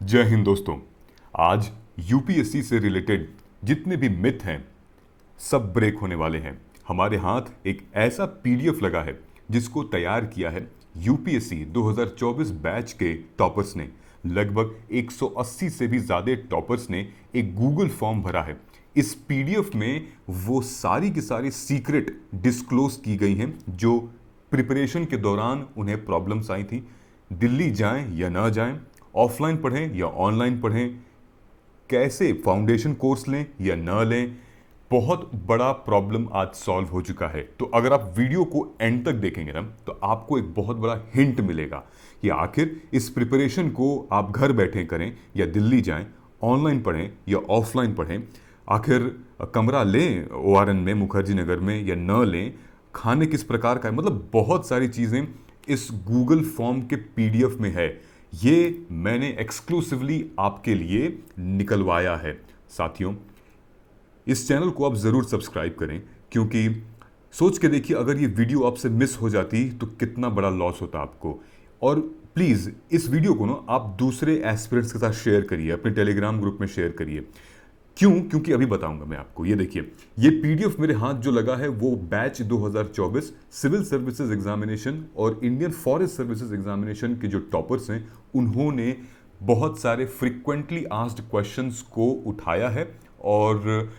जय हिंद दोस्तों। आज यूपीएससी से रिलेटेड जितने भी मिथ हैं सब ब्रेक होने वाले हैं। हमारे हाथ एक ऐसा पीडीएफ लगा है जिसको तैयार किया है यूपीएससी 2024 बैच के टॉपर्स ने। लगभग 180 से भी ज़्यादा टॉपर्स ने एक गूगल फॉर्म भरा है। इस पीडीएफ में वो सारी की सारी सीक्रेट डिस्क्लोज की गई हैं जो प्रिपरेशन के दौरान उन्हें प्रॉब्लम्स आई थी। दिल्ली जाएं या ना जाएं, ऑफलाइन पढ़ें या ऑनलाइन पढ़ें, कैसे फाउंडेशन कोर्स लें या ना लें, बहुत बड़ा प्रॉब्लम आज सॉल्व हो चुका है। तो अगर आप वीडियो को एंड तक देखेंगे ना तो आपको एक बहुत बड़ा हिंट मिलेगा कि आखिर इस प्रिपरेशन को आप घर बैठे करें या दिल्ली जाएं, ऑनलाइन पढ़ें या ऑफलाइन पढ़ें, आखिर कमरा लें ओआरएन में, मुखर्जी नगर में या न लें, खाने किस प्रकार का है, मतलब बहुत सारी चीज़ें इस गूगल फॉर्म के पीडीएफ में है। ये मैंने एक्सक्लूसिवली आपके लिए निकलवाया है। साथियों, इस चैनल को आप ज़रूर सब्सक्राइब करें, क्योंकि सोच के देखिए अगर ये वीडियो आपसे मिस हो जाती तो कितना बड़ा लॉस होता आपको। और प्लीज़ इस वीडियो को ना आप दूसरे एस्पिरेंट्स के साथ शेयर करिए, अपने टेलीग्राम ग्रुप में शेयर करिए। क्यों? क्योंकि अभी बताऊंगा मैं आपको। ये देखिए, ये पीडीएफ मेरे हाथ जो लगा है वो बैच 2024 सिविल सर्विसेज एग्जामिनेशन और इंडियन फॉरेस्ट सर्विसेज एग्जामिनेशन के जो टॉपर्स हैं उन्होंने बहुत सारे फ्रीक्वेंटली आस्क्ड क्वेश्चंस को उठाया है और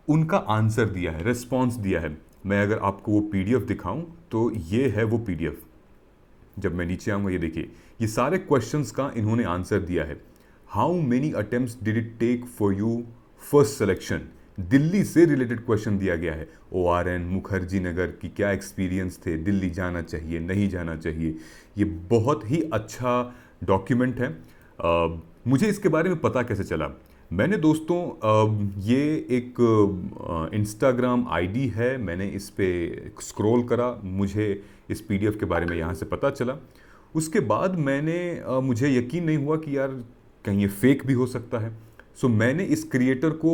उनका आंसर दिया है, रिस्पॉन्स दिया है। मैं अगर आपको वो पीडीएफ दिखाऊं तो ये है वो पीडीएफ। जब मैं नीचे आऊंगा, ये देखिए, ये सारे क्वेश्चंस का इन्होंने आंसर दिया है। How many attempts did it take for you first selection, Delhi से रिलेटेड क्वेश्चन दिया गया है। ओआरएन, मुखर्जी नगर की क्या एक्सपीरियंस थे, दिल्ली जाना चाहिए नहीं जाना चाहिए। ये बहुत ही अच्छा डॉक्यूमेंट है। मुझे इसके बारे में पता कैसे चला? मैंने दोस्तों ये एक इंस्टाग्राम आईडी है, मैंने इस पे स्क्रॉल करा, मुझे इस पीडीएफ के बारे में यहाँ से पता चला। उसके बाद मुझे यकीन नहीं हुआ कि यार कहीं ये फेक भी हो सकता है। सो मैंने इस क्रिएटर को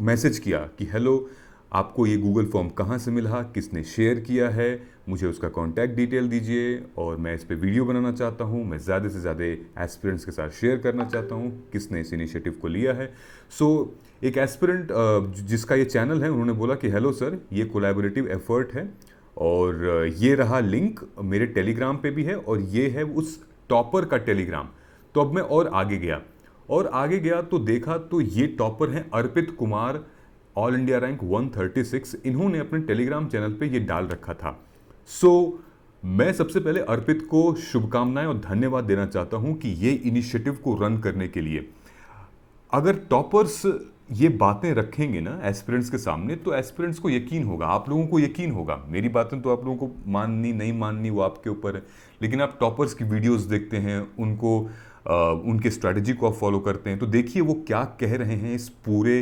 मैसेज किया कि हेलो, आपको ये गूगल फॉर्म कहाँ से मिला, किसने शेयर किया है, मुझे उसका कॉन्टैक्ट डिटेल दीजिए और मैं इस पे वीडियो बनाना चाहता हूँ, मैं ज़्यादा से ज़्यादा एस्पिरेंट्स के साथ शेयर करना चाहता हूँ, किसने इस इनिशिएटिव को लिया है। सो एक एस्पिरेंट जिसका ये चैनल है, उन्होंने बोला कि हेलो सर, ये कोलैबोरेटिव एफर्ट है और ये रहा लिंक मेरे टेलीग्राम पे भी है और ये है उस टॉपर का टेलीग्राम। तो अब मैं और आगे गया तो देखा तो ये टॉपर हैं अर्पित कुमार, ऑल इंडिया रैंक 136। इन्होंने अपने टेलीग्राम चैनल पे ये डाल रखा था। सो मैं सबसे पहले अर्पित को शुभकामनाएं और धन्यवाद देना चाहता हूं कि ये इनिशिएटिव को रन करने के लिए। अगर टॉपर्स ये बातें रखेंगे ना एस्पिरेंट्स के सामने तो एस्पिरेंट्स को यकीन होगा, आप लोगों को यकीन होगा। मेरी बातें तो आप लोगों को माननी नहीं माननी वो आपके ऊपर है, लेकिन आप टॉपर्स की वीडियोस देखते हैं, उनके स्ट्रैटेजी को आप फॉलो करते हैं तो देखिए वो क्या कह रहे हैं इस पूरे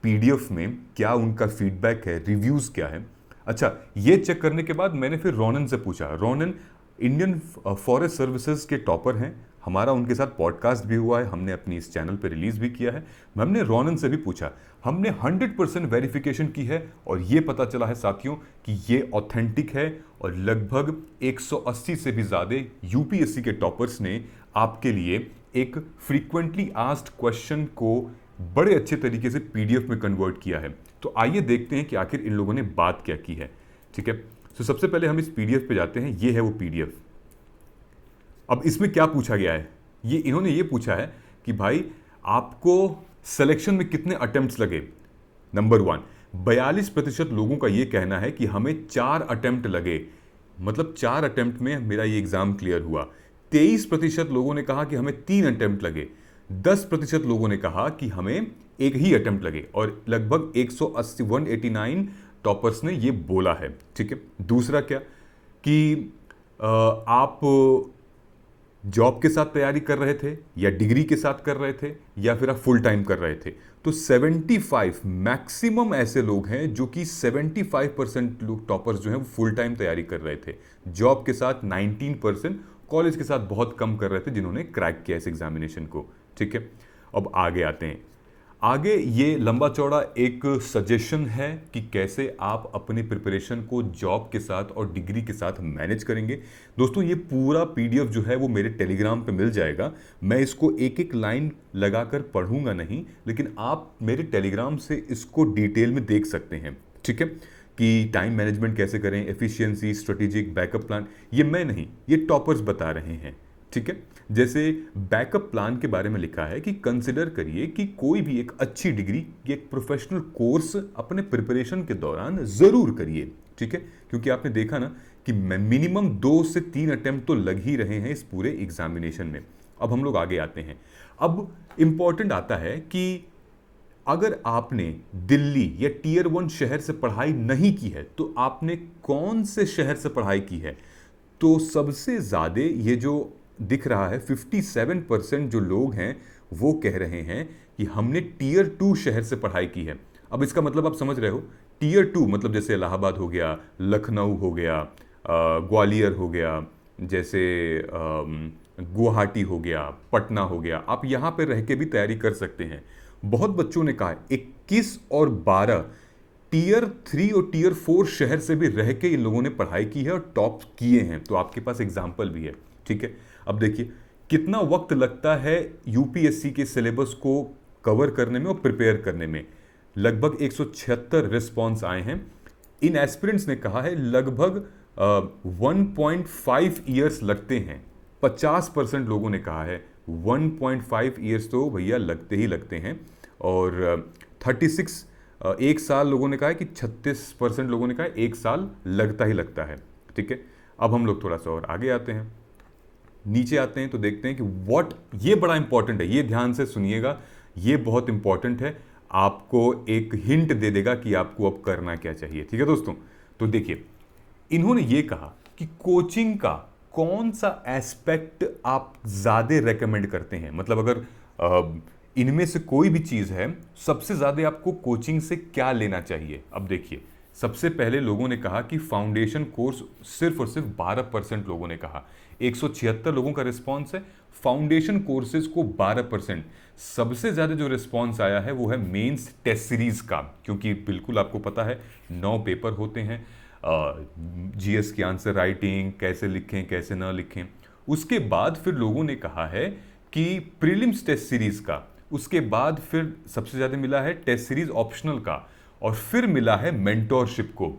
पीडीएफ में, क्या उनका फीडबैक है, रिव्यूज़ क्या है। अच्छा, ये चेक करने के बाद मैंने फिर रोनन से पूछा। रोनन इंडियन फॉरेस्ट सर्विसेज के टॉपर हैं, हमारा उनके साथ पॉडकास्ट भी हुआ है, हमने अपनी इस चैनल पे रिलीज़ भी किया है। हमने रोनन से भी पूछा, हमने 100% वेरिफिकेशन की है और ये पता चला है साथियों कि ये ऑथेंटिक है और लगभग 180 से भी ज़्यादा यूपीएससी के टॉपर्स ने आपके लिए एक फ्रीक्वेंटली आस्क्ड क्वेश्चन को बड़े अच्छे तरीके से पीडीएफ में कन्वर्ट किया है। तो आइए देखते हैं कि आखिर इन लोगों ने बात क्या की है। ठीक है, तो सबसे पहले हम इस पीडीएफ पे जाते हैं। ये है वो पीडीएफ। अब इसमें क्या पूछा गया है, इन्होंने ये पूछा है कि भाई आपको सिलेक्शन में कितने अटेम्प्ट्स लगे। नंबर 1, 42% लोगों का ये कहना है कि हमें 4 अटेम्प्ट लगे, मतलब 4 अटेम्प्ट में मेरा ये एग्जाम क्लियर हुआ। 23% लोगों ने कहा कि हमें 3 अटेम्प्ट लगे। 10% लोगों ने कहा कि हमें एक ही अटेम्प्ट लगे और लगभग 189 टॉपर्स ने ये बोला है। ठीक है, दूसरा क्या कि आप जॉब के साथ तैयारी कर रहे थे या डिग्री के साथ कर रहे थे या फिर आप फुल टाइम कर रहे थे। तो 75 मैक्सिमम ऐसे लोग हैं जो कि 75% लोग टॉपर्स जो हैं वो फुल टाइम तैयारी कर रहे थे। जॉब के साथ 19%, कॉलेज के साथ बहुत कम कर रहे थे जिन्होंने क्रैक किया इस एग्जामिनेशन को। ठीक है, अब आगे आते हैं। आगे ये लंबा चौड़ा एक सजेशन है कि कैसे आप अपने प्रिपरेशन को जॉब के साथ और डिग्री के साथ मैनेज करेंगे। दोस्तों ये पूरा पीडीएफ जो है वो मेरे टेलीग्राम पे मिल जाएगा। मैं इसको एक एक लाइन लगाकर पढ़ूंगा नहीं, लेकिन आप मेरे टेलीग्राम से इसको डिटेल में देख सकते हैं, ठीक है, कि टाइम मैनेजमेंट कैसे करें, एफिशिएंसी, स्ट्रेटेजिक, बैकअप प्लान। ये मैं नहीं, ये टॉपर्स बता रहे हैं, ठीक है। जैसे बैकअप प्लान के बारे में लिखा है कि कंसिडर करिए कि कोई भी एक अच्छी डिग्री या एक प्रोफेशनल कोर्स अपने प्रिपरेशन के दौरान जरूर करिए, ठीक है, क्योंकि आपने देखा ना कि मिनिमम 2 से 3 अटेम्प्ट तो लग ही रहे हैं इस पूरे एग्जामिनेशन में। अब हम लोग आगे आते हैं। अब इंपॉर्टेंट आता है कि अगर आपने दिल्ली या टियर 1 शहर से पढ़ाई नहीं की है तो आपने कौन से शहर से पढ़ाई की है। तो सबसे ज्यादा ये जो दिख रहा है 57% जो लोग हैं वो कह रहे हैं कि हमने टियर 2 शहर से पढ़ाई की है। अब इसका मतलब आप समझ रहे हो, टियर 2 मतलब जैसे इलाहाबाद हो गया, लखनऊ हो गया, ग्वालियर हो गया, जैसे गुवाहाटी हो गया, पटना हो गया। आप यहां पर रह के भी तैयारी कर सकते हैं। बहुत बच्चों ने कहा 21 और 12 टियर 3 और टियर 4 शहर से भी रह के इन लोगों ने पढ़ाई की है और टॉप किए हैं। तो आपके पास एग्जाम्पल भी है, ठीक है। अब देखिए कितना वक्त लगता है यूपीएससी के सिलेबस को कवर करने में और प्रिपेयर करने में। लगभग 176 रिस्पॉन्स आए हैं। इन एस्पिरेंट्स ने कहा है लगभग 1.5 ईयर्स लगते हैं। 50% लोगों ने कहा है 1.5 ईयर्स तो भैया लगते ही लगते हैं। और 36 एक साल लोगों ने कहा है कि 36% लोगों ने कहा है 1 साल लगता ही लगता है, ठीक है। अब हम लोग थोड़ा सा और आगे आते हैं, नीचे आते हैं तो देखते हैं कि व्हाट, ये बड़ा इंपॉर्टेंट है, ये ध्यान से सुनिएगा, ये बहुत इंपॉर्टेंट है, आपको एक हिंट दे देगा कि आपको अब करना क्या चाहिए, ठीक है दोस्तों। तो देखिए इन्होंने ये कहा कि कोचिंग का कौन सा एस्पेक्ट आप ज्यादा रेकमेंड करते हैं। मतलब अगर इनमें से कोई भी चीज है, सबसे ज्यादा आपको कोचिंग से क्या लेना चाहिए। अब देखिए सबसे पहले लोगों ने कहा कि फाउंडेशन कोर्स, सिर्फ और सिर्फ 12% लोगों ने कहा। 176 लोगों का रिस्पॉन्स है, फाउंडेशन कोर्सेज को 12%। सबसे ज्यादा जो रिस्पॉन्स आया है वो है मेंस टेस्ट सीरीज का, क्योंकि बिल्कुल आपको पता है 9 पेपर होते हैं, जीएस की आंसर राइटिंग, कैसे लिखें कैसे ना लिखें। उसके बाद फिर लोगों ने कहा है कि प्रीलिम्स टेस्ट सीरीज का, उसके बाद फिर सबसे ज्यादा मिला है टेस्ट सीरीज ऑप्शनल का, और फिर मिला है मेंटोरशिप को।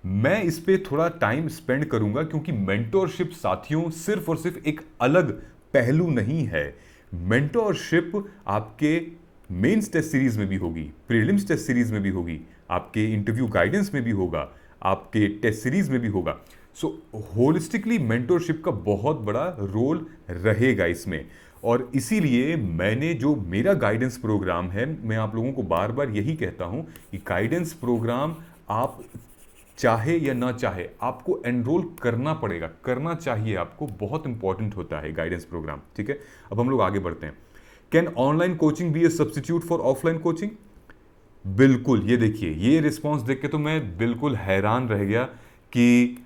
मैं इस पे थोड़ा टाइम स्पेंड करूंगा क्योंकि मेंटोरशिप साथियों सिर्फ और सिर्फ एक अलग पहलू नहीं है। मेंटोरशिप आपके मेंस टेस्ट सीरीज में भी होगी, प्रीलिम्स टेस्ट सीरीज में भी होगी, आपके इंटरव्यू गाइडेंस में भी होगा, आपके टेस्ट सीरीज में भी होगा। सो होलिस्टिकली मेंटोरशिप का बहुत बड़ा रोल रहेगा इसमें। और इसीलिए मैंने जो मेरा गाइडेंस प्रोग्राम है, मैं आप लोगों को बार बार यही कहता हूं कि गाइडेंस प्रोग्राम आप चाहे या ना चाहे आपको एनरोल करना पड़ेगा, करना चाहिए आपको, बहुत इंपॉर्टेंट होता है गाइडेंस प्रोग्राम, ठीक है। अब हम लोग आगे बढ़ते हैं। Can online coaching be a substitute for offline coaching. बिल्कुल, ये देखिए ये रिस्पॉन्स देख के तो मैं बिल्कुल हैरान रह गया कि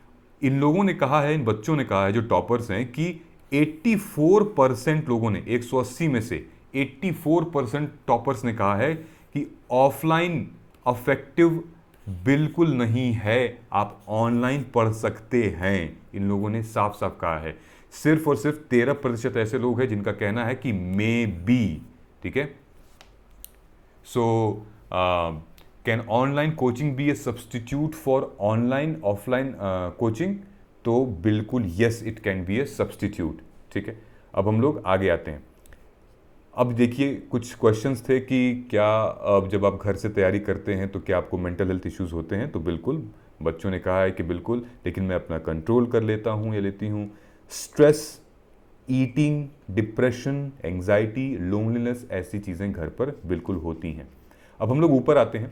इन लोगों ने कहा है, इन बच्चों ने कहा है जो टॉपर्स हैं कि 84% लोगों ने, 180 में से 84% टॉपर्स ने कहा है कि ऑफलाइन अफेक्टिव बिल्कुल नहीं है, आप ऑनलाइन पढ़ सकते हैं। इन लोगों ने साफ साफ कहा है। सिर्फ और सिर्फ 13% ऐसे लोग हैं जिनका कहना है कि मे बी, ठीक है। So can online coaching be a substitute for online offline coaching. तो बिल्कुल yes, it can be a substitute, ठीक है। अब हम लोग आगे आते हैं। अब देखिए कुछ क्वेश्चंस थे कि क्या अब जब आप घर से तैयारी करते हैं तो क्या आपको मेंटल हेल्थ इश्यूज होते हैं। तो बिल्कुल बच्चों ने कहा है कि बिल्कुल, लेकिन मैं अपना कंट्रोल कर लेता हूँ या लेती हूँ। Stress, eating, depression, anxiety, loneliness, ऐसी चीज़ें घर पर बिल्कुल होती हैं। अब हम लोग ऊपर आते हैं।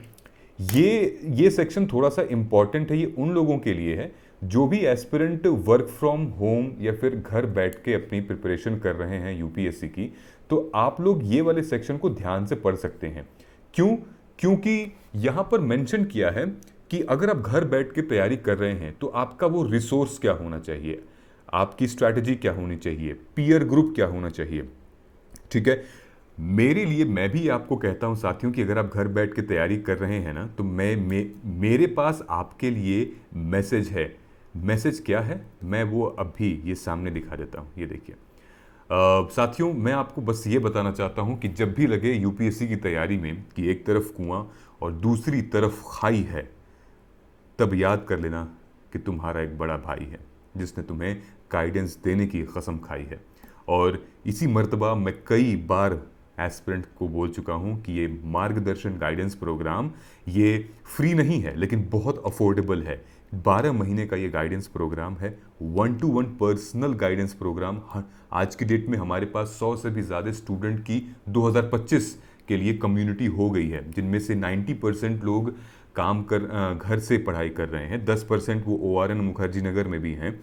ये सेक्शन थोड़ा सा इंपॉर्टेंट है, ये उन लोगों के लिए है जो भी एस्पिरेंट वर्क फ्रॉम होम या फिर घर बैठ के अपनी प्रिपरेशन कर रहे हैं यूपीएससी की। तो आप लोग ये वाले सेक्शन को ध्यान से पढ़ सकते हैं। क्यों? क्योंकि यहां पर मेंशन किया है कि अगर आप घर बैठ के तैयारी कर रहे हैं तो आपका वो रिसोर्स क्या होना चाहिए, आपकी स्ट्रैटेजी क्या होनी चाहिए, पीयर ग्रुप क्या होना चाहिए, ठीक है। मेरे लिए मैं भी आपको कहता हूं साथियों कि अगर आप घर बैठ के तैयारी कर रहे हैं ना, तो मेरे पास आपके लिए मैसेज है। मैसेज क्या है, मैं वो अभी ये सामने दिखा देता हूं, ये देखिए। साथियों, मैं आपको बस ये बताना चाहता हूं कि जब भी लगे यूपीएससी की तैयारी में कि एक तरफ कुआं और दूसरी तरफ खाई है, तब याद कर लेना कि तुम्हारा एक बड़ा भाई है जिसने तुम्हें गाइडेंस देने की कसम खाई है। और इसी मर्तबा मैं कई बार एस्पिरेंट को बोल चुका हूं कि ये मार्गदर्शन गाइडेंस प्रोग्राम ये फ्री नहीं है, लेकिन बहुत अफोर्डेबल है। 12 महीने का ये गाइडेंस प्रोग्राम है, 1-to-1 पर्सनल गाइडेंस प्रोग्राम। आज की डेट में हमारे पास 100 से भी ज़्यादा स्टूडेंट की 2025 के लिए कम्युनिटी हो गई है, जिनमें से 90% लोग काम कर घर से पढ़ाई कर रहे हैं, 10% वो ORN मुखर्जी नगर में भी हैं।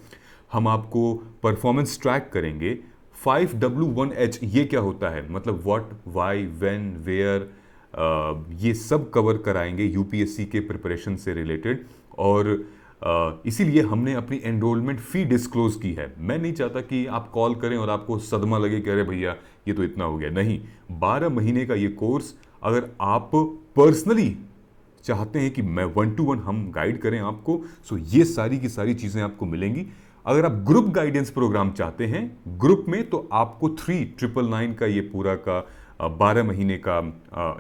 हम आपको परफॉर्मेंस ट्रैक करेंगे। 5W1H ये क्या होता है, मतलब व्हाट, वाई, व्हेन, वेयर, ये सब कवर कराएंगे यूपीएससी के प्रिपरेशन से रिलेटेड। और इसीलिए हमने अपनी एनरोलमेंट फ़ी डिस्क्लोज की है। मैं नहीं चाहता कि आप कॉल करें और आपको सदमा लगे कि अरे भैया ये तो इतना हो गया। नहीं, 12 महीने का ये कोर्स अगर आप पर्सनली चाहते हैं कि मैं 1-to-1 हम गाइड करें आपको, सो ये सारी की सारी चीज़ें आपको मिलेंगी। अगर आप ग्रुप गाइडेंस प्रोग्राम चाहते हैं ग्रुप में, तो आपको 3999 का ये पूरा का 12 महीने का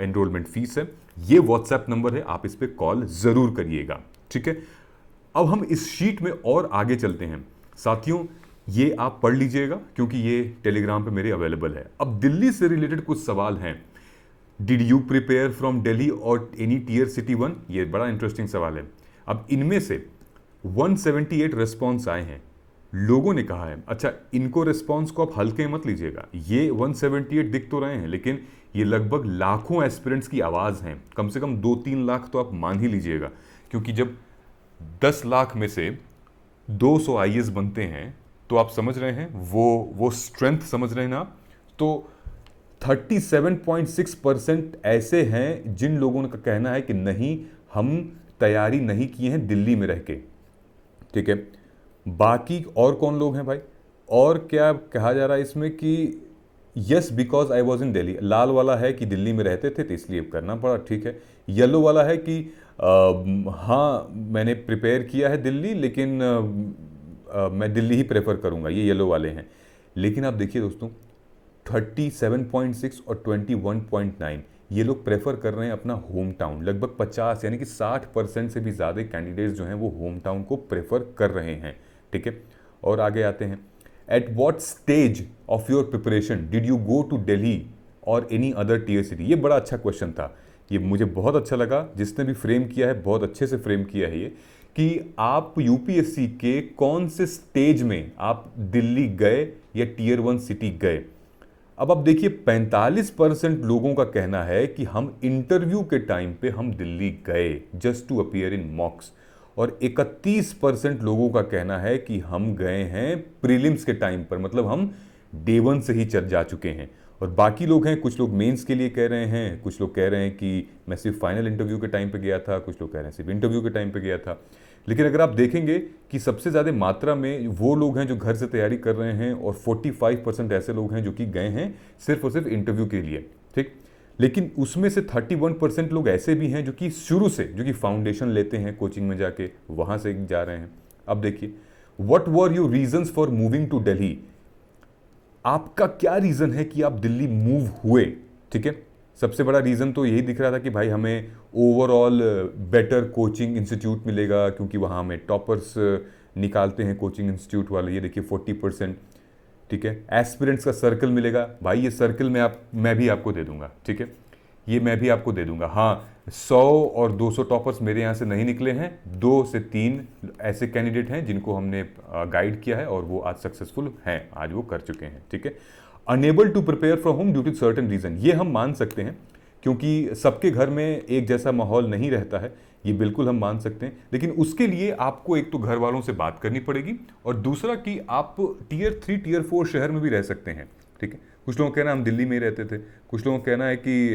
एनरोलमेंट फीस है। ये व्हाट्सएप नंबर है, आप इस पर कॉल ज़रूर करिएगा, ठीक है। अब हम इस शीट में और आगे चलते हैं साथियों, ये आप पढ़ लीजिएगा क्योंकि ये टेलीग्राम पे मेरे अवेलेबल है। अब दिल्ली से रिलेटेड कुछ सवाल हैं। Did you prepare from Delhi और एनी टीयर सिटी 1? ये बड़ा इंटरेस्टिंग सवाल है। अब इनमें से 178 रेस्पॉन्स आए हैं, लोगों ने कहा है। अच्छा, इनको रेस्पॉन्स को आप हल्के मत लीजिएगा, ये 178 दिख तो रहे हैं, लेकिन ये लगभग लाखों एस्पिरेंट्स की आवाज़ हैं। कम से कम 2-3 लाख तो आप मान ही लीजिएगा, क्योंकि जब 10 लाख में से 200 आईएएस बनते हैं, तो आप समझ रहे हैं वो स्ट्रेंथ समझ रहे हैं ना आप। तो 37.6% ऐसे हैं जिन लोगों का कहना है कि नहीं, हम तैयारी नहीं किए हैं दिल्ली में रह के, ठीक है। बाकी और कौन लोग हैं भाई, और क्या कहा जा रहा है इसमें कि yes because I was in Delhi. लाल वाला है कि दिल्ली में रहते थे तो इसलिए करना पड़ा, ठीक है। येलो वाला है कि हाँ मैंने प्रिपेयर किया है दिल्ली, लेकिन मैं दिल्ली ही प्रेफर करूँगा, ये येलो वाले हैं। लेकिन आप देखिए दोस्तों, 37.6 और 21.9 ये लोग प्रेफर कर रहे हैं अपना होम टाउन। लगभग 50 यानी कि 60% से भी ज़्यादा कैंडिडेट्स जो हैं वो होम टाउन को प्रेफर कर रहे हैं, ठीक है। और आगे आते हैं, at what stage of your preparation did you go to Delhi और एनी अदर टीयर सिटी? ये बड़ा अच्छा क्वेश्चन था, ये मुझे बहुत अच्छा लगा। जिसने भी फ्रेम किया है बहुत अच्छे से फ्रेम किया है ये, कि आप यूपीएससी के कौन से स्टेज में आप दिल्ली गए या टीयर 1 सिटी गए। अब आप देखिए, 45% लोगों का कहना है कि हम इंटरव्यू के टाइम पे हम दिल्ली गए just to appear in mocks, और 31% लोगों का कहना है कि हम गए हैं प्रीलिम्स के टाइम पर, मतलब हम डे 1 से ही चल जा चुके हैं। और बाकी लोग हैं, कुछ लोग मेंस के लिए कह रहे हैं, कुछ लोग कह रहे हैं कि मैं सिर्फ फाइनल इंटरव्यू के टाइम पे गया था, कुछ लोग कह रहे हैं सिर्फ इंटरव्यू के टाइम पे गया था। लेकिन अगर आप देखेंगे कि सबसे ज़्यादा मात्रा में वो लोग हैं जो घर से तैयारी कर रहे हैं, और 45% ऐसे लोग हैं जो कि गए हैं सिर्फ और सिर्फ इंटरव्यू के लिए, ठीक। लेकिन उसमें से 31% लोग ऐसे भी हैं जो कि शुरू से, जो कि फाउंडेशन लेते हैं कोचिंग में जाके, वहाँ से जा रहे हैं। अब देखिए, what were your reasons for moving to Delhi? आपका क्या रीज़न है कि आप दिल्ली मूव हुए, ठीक है। सबसे बड़ा रीज़न तो यही दिख रहा था कि भाई हमें ओवरऑल बेटर कोचिंग इंस्टीट्यूट मिलेगा, क्योंकि वहाँ हमें टॉपर्स निकालते हैं कोचिंग इंस्टीट्यूट वाले, ये देखिए 40%, ठीक है। एस्पिरेंट्स का सर्कल मिलेगा, भाई ये सर्कल मैं भी आपको दे दूंगा, ठीक है, ये मैं भी आपको दे दूंगा। हाँ, 100 और 200 टॉपर्स मेरे यहाँ से नहीं निकले हैं, 2 से 3 ऐसे कैंडिडेट हैं जिनको हमने गाइड किया है और वो आज सक्सेसफुल हैं, आज वो कर चुके हैं, ठीक है। Unable to prepare from home due to certain reason, ये हम मान सकते हैं क्योंकि सबके घर में एक जैसा माहौल नहीं रहता है, ये बिल्कुल हम मान सकते हैं। लेकिन उसके लिए आपको एक तो घर वालों से बात करनी पड़ेगी, और दूसरा कि आप टीयर 3 टीयर 4 शहर में भी रह सकते हैं, ठीक है। कुछ लोगों का कहना है हम दिल्ली में ही रहते थे, कुछ लोगों का कहना है कि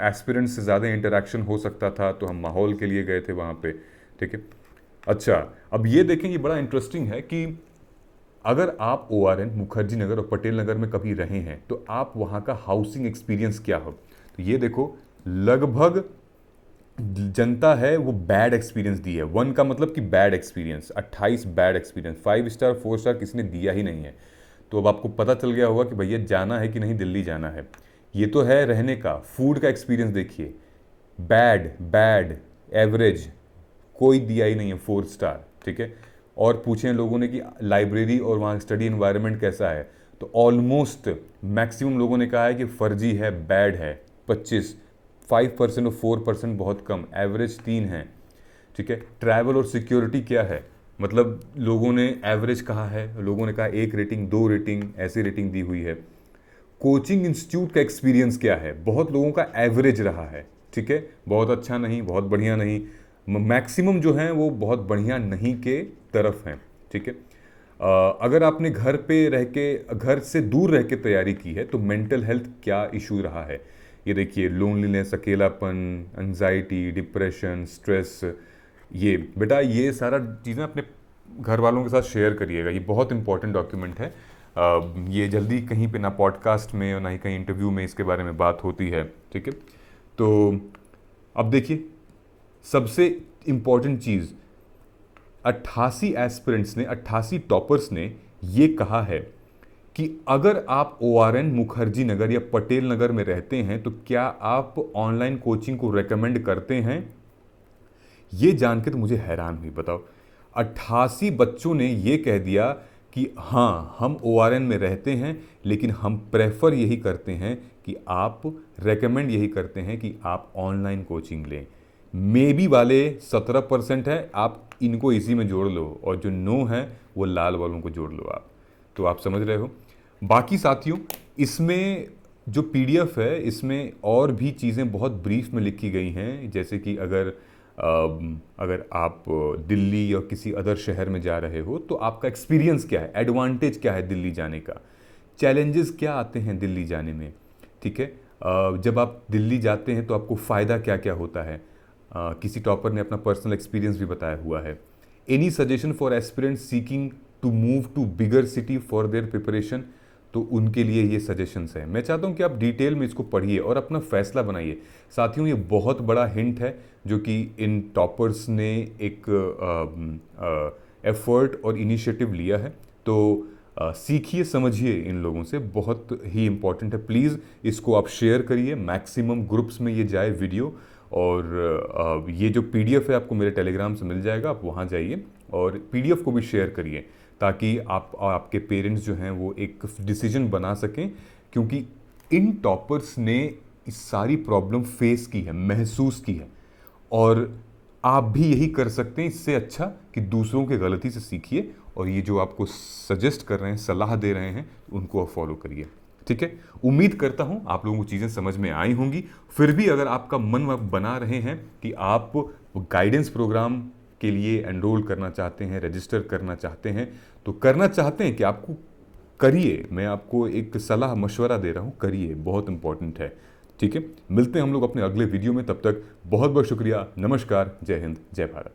एस्पिरेंट्स से ज़्यादा इंटरेक्शन हो सकता था तो हम माहौल के लिए गए थे वहाँ पे, ठीक है। अच्छा, अब ये देखें, ये बड़ा इंटरेस्टिंग है कि अगर आप ORN, मुखर्जी नगर और पटेल नगर में कभी रहे हैं तो आप वहाँ का हाउसिंग एक्सपीरियंस क्या हो। तो ये देखो, लगभग जनता है वो बैड एक्सपीरियंस दी है। 1 का मतलब कि bad experience, 28 bad experience, 5 star 4 star किसी ने दिया ही नहीं है। तो अब आपको पता चल गया होगा कि भैया जाना है कि नहीं दिल्ली जाना है। ये तो है रहने का। फूड का एक्सपीरियंस देखिए, बैड बैड एवरेज, कोई दिया ही नहीं है 4 स्टार, ठीक है। और पूछे लोगों ने कि लाइब्रेरी और वहाँ स्टडी एनवायरनमेंट कैसा है, तो ऑलमोस्ट मैक्सिमम लोगों ने कहा है कि फर्जी है, बैड है। 5% और 4% बहुत कम, एवरेज 3 है, ठीक है। ट्रैवल और सिक्योरिटी क्या है, मतलब लोगों ने एवरेज कहा है, लोगों ने कहा 1 रेटिंग 2 रेटिंग ऐसी रेटिंग दी हुई है। कोचिंग इंस्टीट्यूट का एक्सपीरियंस क्या है, बहुत लोगों का एवरेज रहा है, ठीक है। बहुत अच्छा नहीं, बहुत बढ़िया नहीं, मैक्सिमम जो हैं वो बहुत बढ़िया नहीं के तरफ हैं, ठीक है। अगर आपने घर पे रह के, घर से दूर रह के तैयारी की है तो मेंटल हेल्थ क्या इशू रहा है। ये देखिए, लोनलीनेस, अकेलापन, एंजाइटी, डिप्रेशन, स्ट्रेस। ये बेटा, ये सारा चीज़ें अपने घर वालों के साथ शेयर करिएगा, ये बहुत इंपॉर्टेंट डॉक्यूमेंट है। ये जल्दी कहीं पे ना पॉडकास्ट में और ना ही कहीं इंटरव्यू में इसके बारे में बात होती है, ठीक है। तो अब देखिए, सबसे इम्पॉर्टेंट चीज़, 88 एस्पिरेंट्स ने, 88 टॉपर्स ने ये कहा है कि अगर आप ORN, मुखर्जी नगर या पटेल नगर में रहते हैं तो क्या आप ऑनलाइन कोचिंग को रेकमेंड करते हैं। ये जान के तो मुझे हैरान हुई। बताओ, 88 बच्चों ने ये कह दिया कि हाँ, हम ORN में रहते हैं लेकिन हम प्रेफर यही करते हैं कि आप, रेकमेंड यही करते हैं कि आप ऑनलाइन कोचिंग लें। मे बी वाले 17% है, आप इनको इसी में जोड़ लो, और जो नो है वो लाल वालों को जोड़ लो आप। तो आप समझ रहे हो। बाकी साथियों, इसमें जो PDF है इसमें और भी चीज़ें बहुत ब्रीफ में लिखी गई हैं, जैसे कि अगर आप दिल्ली या किसी अदर शहर में जा रहे हो तो आपका एक्सपीरियंस क्या है, एडवांटेज क्या है दिल्ली जाने का, चैलेंजेस क्या आते हैं दिल्ली जाने में, ठीक है। जब आप दिल्ली जाते हैं तो आपको फ़ायदा क्या क्या होता है। किसी टॉपर ने अपना पर्सनल एक्सपीरियंस भी बताया हुआ है। Any suggestion for aspirants seeking to move to bigger city for their preparation, तो उनके लिए ये सजेशंस हैं। मैं चाहता हूँ कि आप डिटेल में इसको पढ़िए और अपना फैसला बनाइए। साथियों, ये बहुत बड़ा हिंट है जो कि इन टॉपर्स ने एक एफर्ट और इनिशिएटिव लिया है। तो सीखिए, समझिए इन लोगों से, बहुत ही इंपॉर्टेंट है। प्लीज़ इसको आप शेयर करिए, मैक्सिमम ग्रुप्स में ये जाए वीडियो। और ये जो PDF है आपको मेरे टेलीग्राम से मिल जाएगा, आप वहाँ जाइए और PDF को भी शेयर करिए ताकि आप और आपके पेरेंट्स जो हैं वो एक डिसीजन बना सकें, क्योंकि इन टॉपर्स ने इस सारी प्रॉब्लम फेस की है, महसूस की है, और आप भी यही कर सकते हैं। इससे अच्छा कि दूसरों के गलती से सीखिए और ये जो आपको सजेस्ट कर रहे हैं, सलाह दे रहे हैं, उनको आप फॉलो करिए, ठीक है। उम्मीद करता हूं आप लोगों को चीज़ें समझ में आई होंगी। फिर भी अगर आपका मन बना रहे हैं कि आप गाइडेंस प्रोग्राम के लिए एनरोल करना चाहते हैं, रजिस्टर करना चाहते हैं, तो करना चाहते हैं कि आपको करिए। मैं आपको एक सलाह मशवरा दे रहा हूं, करिए, बहुत इंपॉर्टेंट है, ठीक है। मिलते हैं हम लोग अपने अगले वीडियो में, तब तक बहुत बहुत शुक्रिया। नमस्कार, जय हिंद, जय भारत।